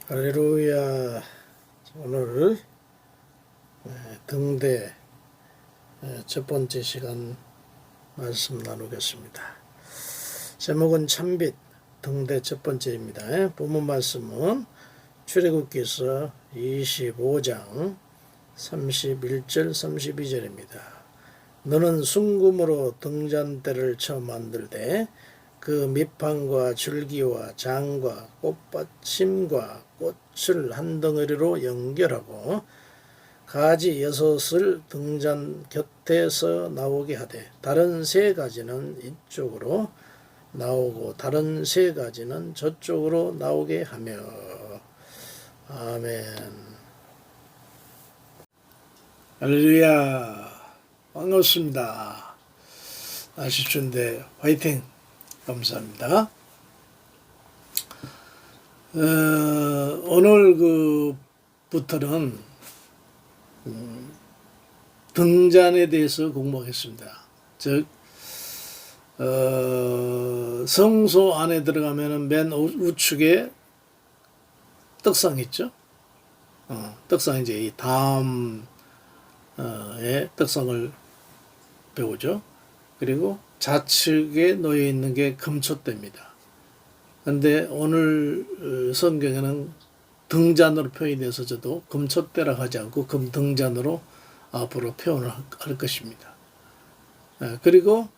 할렐루야. 오늘 등대 첫 번째 시간 말씀 나누겠습니다. 제목은 참빛 등대 첫 번째입니다. 본문 말씀은 출애굽기서 25장 31절 32절입니다. 너는 순금으로 등잔대를 쳐 만들되 그 밑판과 줄기와 장과 꽃받침과 꽃을 한 덩어리로 연결하고 가지 6을 등잔 곁에서 나오게 하되 다른 3가지는 이쪽으로 나오고 다른 3가지는 저쪽으로 나오게 하며. 아멘. 할렐루야. 반갑습니다. 날씨 추운데 화이팅. 감사합니다. 오늘 부터는 등잔에 대해서 공부하겠습니다. 즉 성소 안에 들어가면은 맨 우측에 떡상 있죠. 떡상 이제 이 다음의 떡상을 배우죠. 그리고 좌측에 놓여 있는 게 금촛대입니다. 그런데 오늘 성경에는 등잔으로 표현이 돼서 저도 금촛대라고 하지 않고 금등잔으로 앞으로 표현을 할 것입니다. 그리고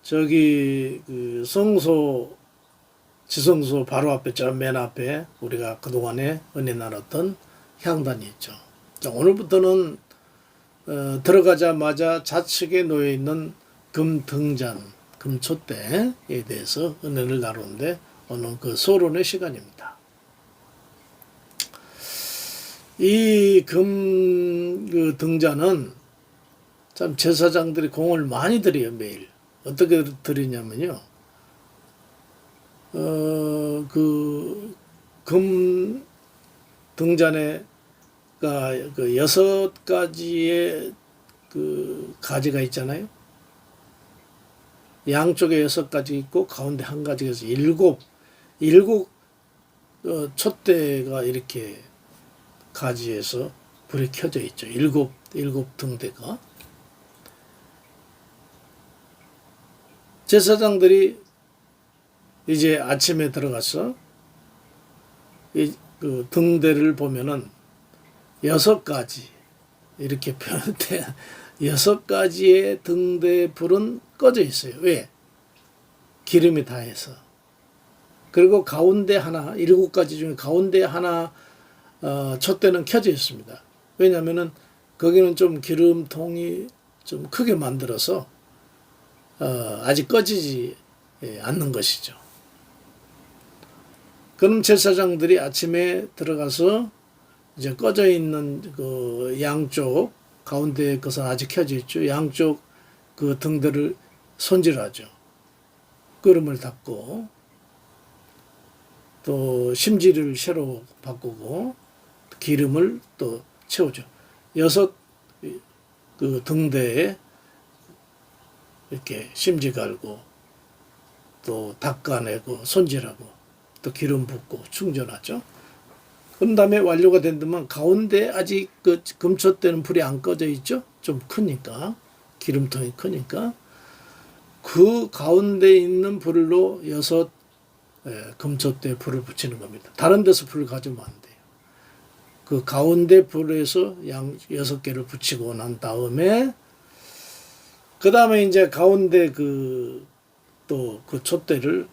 저기 성소 지성소 바로 앞에 저 맨 앞에 우리가 그동안에 은혜 나눴던 향단이 있죠. 자, 오늘부터는 들어가자마자 좌측에 놓여 있는 금등잔, 금촛대에 대해서 은혜를 나누는데 오늘 그 소론의 시간입니다. 이 등잔은 참 제사장들이 공을 많이 들여요. 매일 어떻게 드리냐면요, 금 등잔에가 6가지의 가지가 있잖아요. 양쪽에 6가지 있고 가운데 1가지가 있어서 일곱 촛대가 이렇게 가지에서 불이 켜져 있죠. 일곱 등대가. 제사장들이 이제 아침에 들어가서 그 등대를 보면은 6가지 이렇게 표현돼 6가지의 등대 불은 꺼져 있어요. 왜? 기름이 다해서. 그리고 가운데 하나, 7가지 중에 가운데 하나 촛대는 켜져 있습니다. 왜냐하면은 거기는 좀 기름통이 좀 크게 만들어서 아직 꺼지지 않는 것이죠. 그럼 제사장들이 아침에 들어가서 이제 꺼져 있는 그 양쪽 가운데 것은 아직 켜져 있죠. 양쪽 그 등대를 손질하죠. 끓음을 닦고 또 심지를 새로 바꾸고 기름을 또 채우죠. 6 그 등대에 이렇게 심지 갈고 또 닦아내고 손질하고 또 기름 붓고 충전하죠. 그런 다음에 완료가 된다면 가운데 아직 그 금촛대는 불이 안 꺼져 있죠. 좀 크니까 기름통이 크니까 그 가운데 있는 불로 6 금촛대에 불을 붙이는 겁니다. 다른 데서 불을 가져오면 안 돼요. 그 가운데 불에서 양 6개를 붙이고 난 다음에 그 다음에 이제 가운데 또 그 촛대를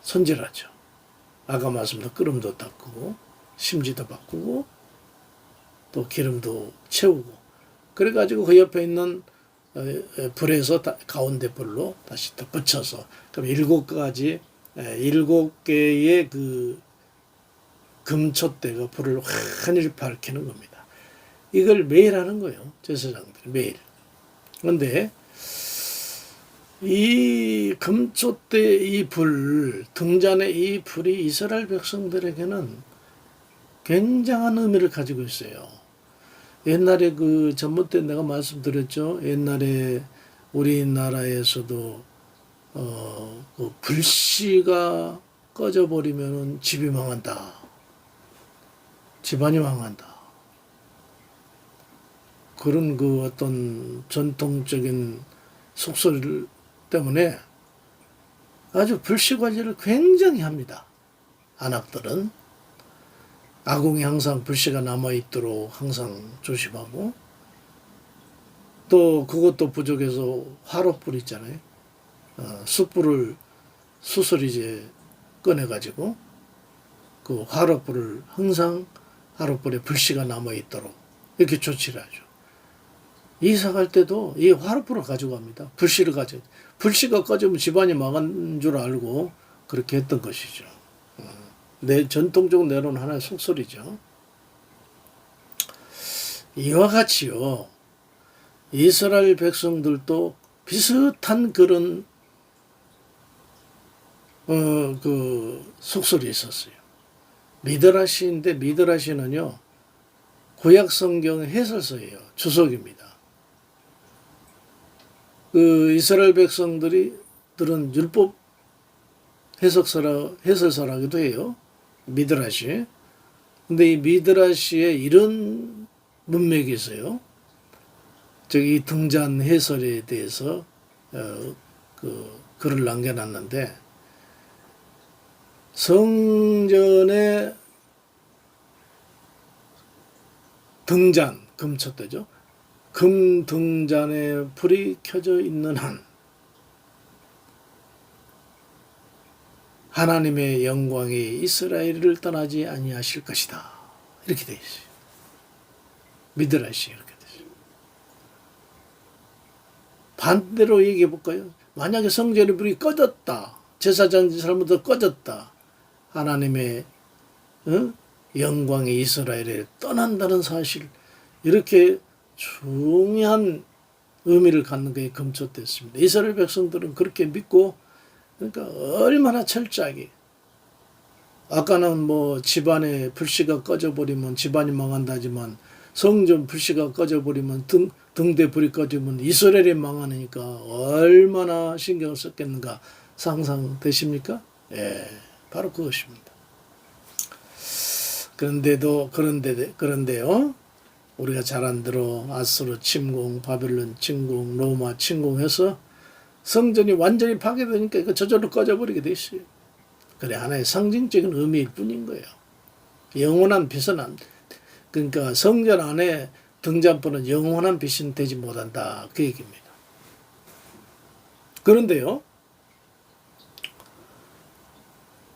손질하죠. 아까 말씀드린 끓음도 닦고 심지도 바꾸고 또 기름도 채우고 그래가지고 그 옆에 있는 불에서 가운데 불로 다시 또 붙여서 그럼 7개의 그 금촛대가 불을 환히 밝히는 겁니다. 이걸 매일 하는 거예요. 제사장들이 매일. 그런데 이 금촛대 이 불, 등잔의 이 불이 이스라엘 백성들에게는 굉장한 의미를 가지고 있어요. 옛날에 그 전봇대 내가 말씀드렸죠. 옛날에 우리나라에서도 그 불씨가 꺼져버리면 집이 망한다. 집안이 망한다. 그런 그 어떤 전통적인 속설 때문에 아주 불씨관리를 굉장히 합니다. 안악들은 아궁이 항상 불씨가 남아있도록 항상 조심하고, 또 그것도 부족해서 화롯불 있잖아요. 숯불을 숯을 이제 꺼내가지고 그 화롯불을 항상 화롯불에 불씨가 남아있도록 이렇게 조치를 하죠. 이사 갈 때도 이 화롯불을 가져갑니다. 불씨를 가져. 불씨가 꺼지면 집안이 망한 줄 알고 그렇게 했던 것이죠. 내 전통적 내로는 하나의 속설이죠. 이와 같이요, 이스라엘 백성들도 비슷한 그런 그 속설이 있었어요. 미드라시인데, 미드라시는요 구약 성경 해설서예요. 주석입니다. 그 이스라엘 백성들은 율법 해설서라기도 해요. 미드라시. 근데 이 미드라시에 이런 문맥이 있어요. 저기 등잔 해설에 대해서 그 글을 남겨놨는데, 성전의 등잔, 금촛대죠. 금 등잔에 불이 켜져 있는 한 하나님의 영광이 이스라엘을 떠나지 아니하실 것이다. 이렇게 되어 있어요. 미드라시 이렇게 되어 있어요. 반대로 얘기해 볼까요? 만약에 성전의 불이 꺼졌다. 제사장 잘못해서 꺼졌다. 하나님의 영광이 이스라엘에 떠난다는 사실, 이렇게 중요한 의미를 갖는 게 금초됐습니다. 이스라엘 백성들은 그렇게 믿고, 그러니까 얼마나 철저하게, 아까는 뭐 집안에 불씨가 꺼져버리면 집안이 망한다지만 성전 불씨가 꺼져버리면 등대 불이 꺼지면 이스라엘이 망하니까 얼마나 신경을 썼겠는가 상상되십니까? 예, 바로 그것입니다. 그런데요, 우리가 잘 안 들어 아수르 침공, 바벨론 침공, 로마 침공해서 성전이 완전히 파괴되니까 저절로 꺼져버리게 돼 있어요. 그래, 하나의 상징적인 의미일 뿐인 거예요. 영원한 빛은 그러니까 성전 안에 등잔불은 영원한 빛은 되지 못한다, 그 얘기입니다. 그런데요,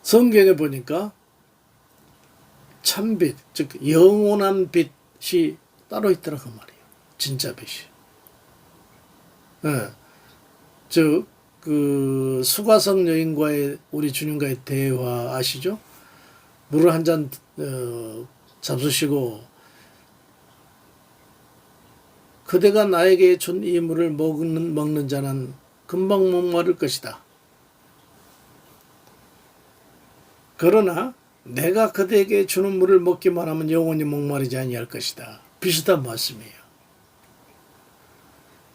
성경에 보니까 참빛, 즉 영원한 빛이 따로 있더라고 말이에요. 진짜 빛이. 네. 즉, 그 수가성 여인과의 우리 주님과의 대화 아시죠? 물을 한 잔 잡수시고, 그대가 나에게 준 이 물을 먹는 자는 금방 목마를 것이다. 그러나 내가 그대에게 주는 물을 먹기만 하면 영원히 목마르지 아니할 것이다. 비슷한 말씀이에요.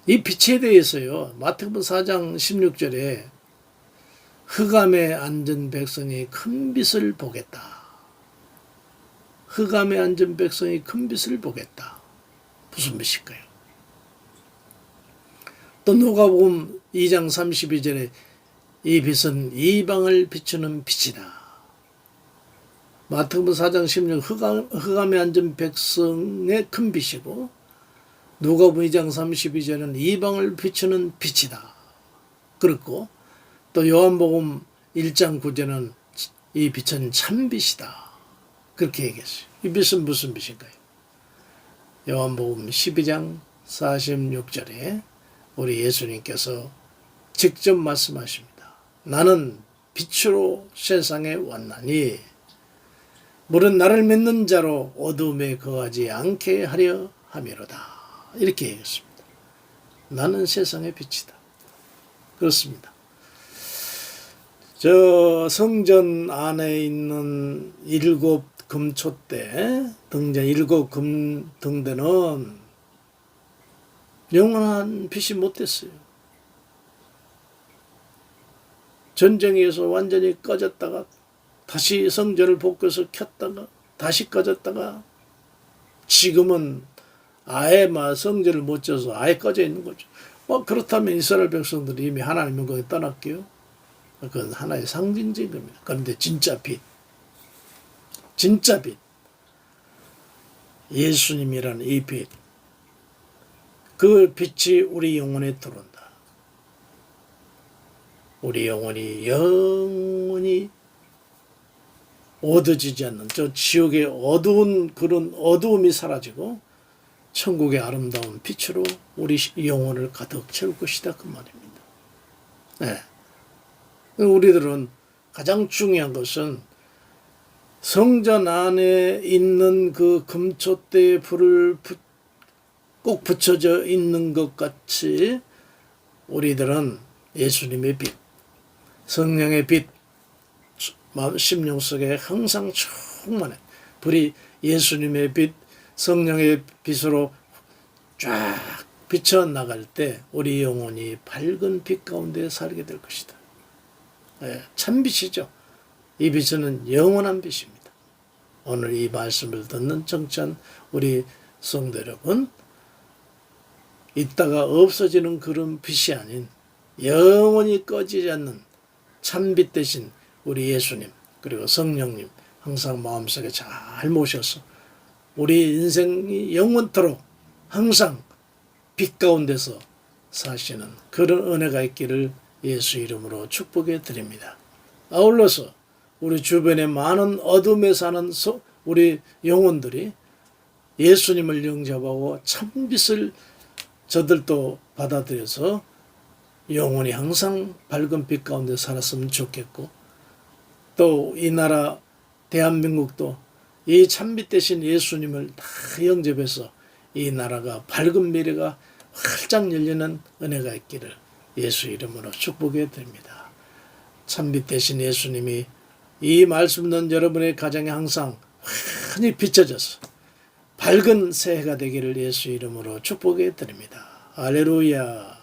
이 빛에 대해서요, 마태복음 4장 16절에 흑암에 앉은 백성이 큰 빛을 보겠다. 흑암에 앉은 백성이 큰 빛을 보겠다. 무슨 빛일까요? 또 누가복음 2장 32절에 이 빛은 이방을 비추는 빛이다. 마태복음 4장 16 흑암에 앉은 백성의 큰 빛이고, 누가복음 2장 32절은 이방을 비추는 빛이다. 그렇고, 또 요한복음 1장 9절은 이 빛은 참빛이다. 그렇게 얘기했어요. 이 빛은 무슨 빛인가요? 요한복음 12장 46절에 우리 예수님께서 직접 말씀하십니다. 나는 빛으로 세상에 왔나니 물은 나를 믿는 자로 어둠에 거하지 않게 하려 함이로다. 이렇게 얘기했습니다. 나는 세상의 빛이다. 그렇습니다. 저 성전 안에 있는 7 금촛대, 등잔 7 금등대는 영원한 빛이 못 됐어요. 전쟁에서 완전히 꺼졌다가 다시 성전을 복구해서 켰다가 다시 꺼졌다가 지금은 아예 막 성질을 못 져서 아예 꺼져 있는 거죠. 뭐 그렇다면 이스라엘 백성들이 이미 하나님 영광에 떠났게요. 그건 하나의 상징적인 겁니다. 그런데 진짜 빛, 진짜 빛, 예수님이라는 이 빛, 그 빛이 우리 영혼에 들어온다. 우리 영혼이 영원히 어두워지지 않는 저 지옥의 어두운 그런 어두움이 사라지고 천국의 아름다운 빛으로 우리 영혼을 가득 채울 것이다 그 말입니다. 네. 우리들은 가장 중요한 것은 성전 안에 있는 그 금촛대에 불을 꼭 붙여져 있는 것 같이 우리들은 예수님의 빛, 성령의 빛, 심령 속에 항상 충만해. 불이 예수님의 빛, 성령의 빛으로 쫙 비쳐나갈 때 우리 영혼이 밝은 빛 가운데 살게 될 것이다. 네, 참 빛이죠. 이 빛은 영원한 빛입니다. 오늘 이 말씀을 듣는 청취한 우리 성도 여러분, 있다가 없어지는 그런 빛이 아닌 영원히 꺼지지 않는 참빛 대신 우리 예수님 그리고 성령님 항상 마음속에 잘 모셔서 우리 인생이 영원토록 항상 빛 가운데서 사시는 그런 은혜가 있기를 예수 이름으로 축복해 드립니다. 아울러서 우리 주변에 많은 어둠에 사는 우리 영혼들이 예수님을 영접하고 참빛을 저들도 받아들여서 영혼이 항상 밝은 빛 가운데 살았으면 좋겠고, 또 이 나라 대한민국도 이 참빛 대신 예수님을 다 영접해서 이 나라가 밝은 미래가 활짝 열리는 은혜가 있기를 예수 이름으로 축복해 드립니다. 참빛 대신 예수님이 이 말씀 듣는 여러분의 가정에 항상 환히 비춰져서 밝은 새해가 되기를 예수 이름으로 축복해 드립니다. 할렐루야.